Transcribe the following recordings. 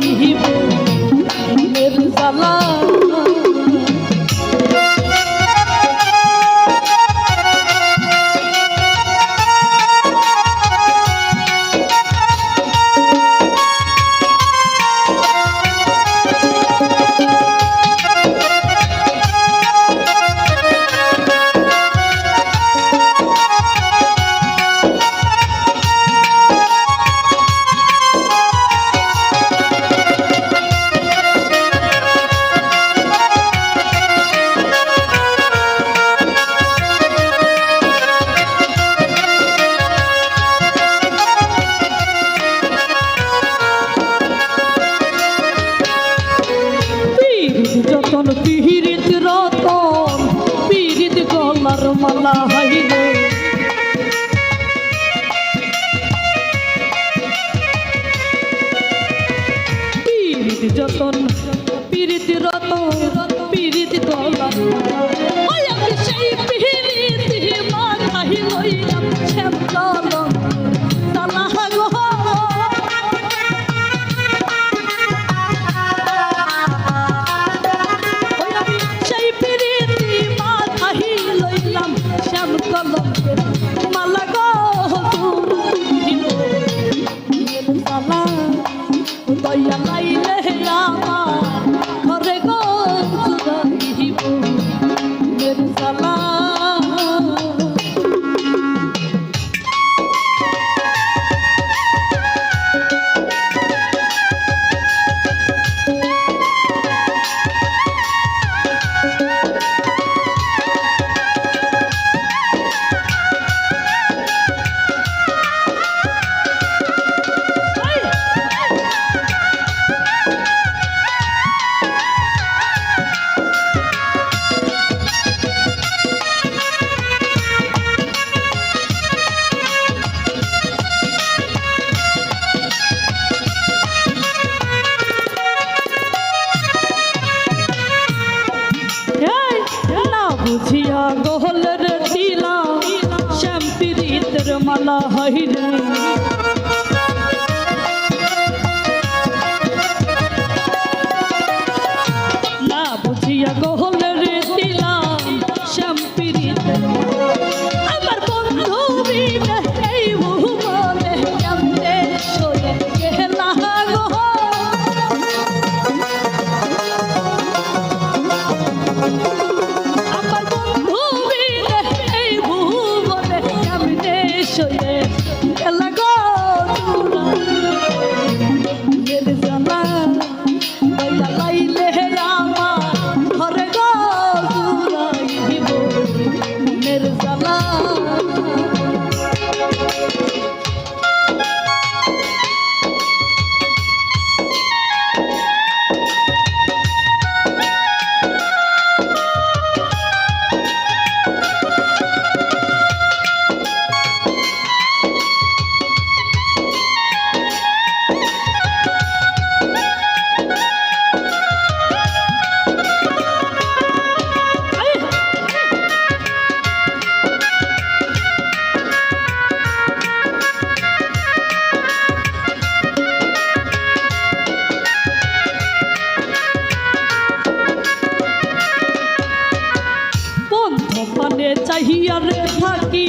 জুড়াইব মনের জ্বালা। যতন পিহিরিত রতন পিরিত গলার মালা হাইরে পিরিত যতন পিরিত রতন পিরিত গলার আমি সেই পিহিরিত মাথায় লইলাম শ্যাম কলম তালা গো। মালা গো দয়া লাইলে আমার ঘরে গো জুড়াইব মনের জ্বালা। বুঝিয়া গোহলের দিলা শ্যাম পিরিতের মালা হাইরে না বুঝিয়া গোহলের দিলা শ্যাম পিরিতের আমার বন্ধু বিনে এই ভুবনে কেমনে সয়ে গেলা গো। পানে চাহিয়া রে থাকি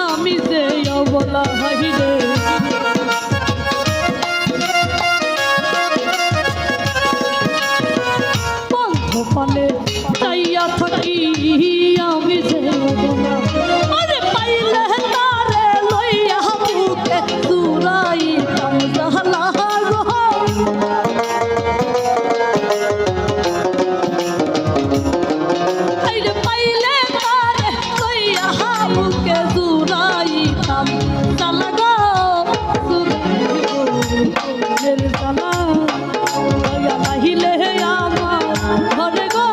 আমি যে অবলা হইরে বন্ধ পানে চাইয়া থাকি আমি যে অবলা আরে পাইলে তারে লইয়া বুকে চুরাই কামজালা গো। মনের জ্বালা দয়া লাহিলে আমার ঘরে গো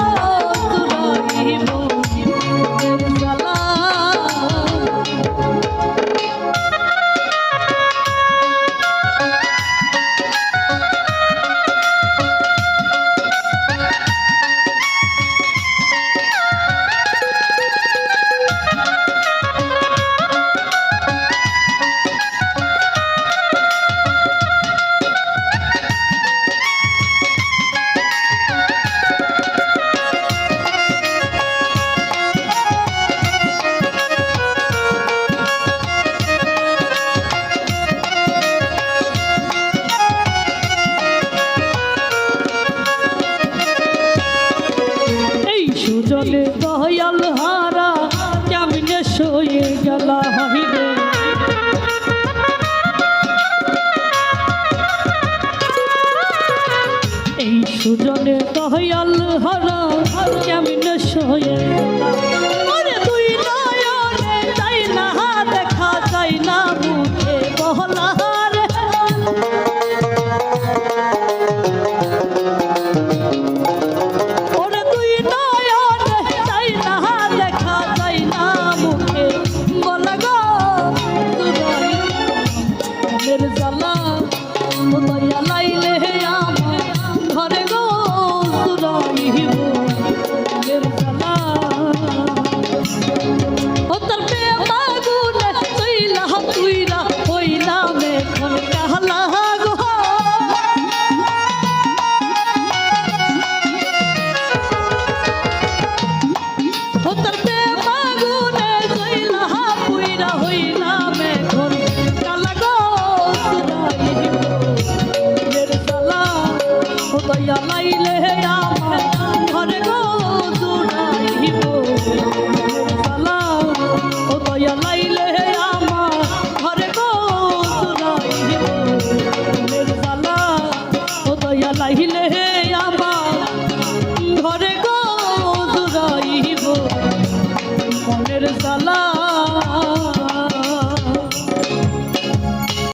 সুজনে দয়াল হারা কেমনে সয়ে গেলা হাইরে এই সুজনে দয়াল হারা কেমনে সয়ে গেলা আরে তুই নয়নে যাই না দেখা যায় না মুখে বহলা রে ওরে তুই নয়নে যাই না দেখা যায় না মুখে বলা গো তুরাই মনের জ্বালা ও দয়া লাইলে আমার ঘরে গো তুরাইব মনের জ্বালা ও তোর প্রেম আগুনে চইলা তুইরা হইলাম এখন কাহলা গো ও তোর প্রেম আগুনে চইলা পুইরা হইলাম এখন কালা গো তুরাইব মনের জ্বালা ও দয়া লাইলে আমার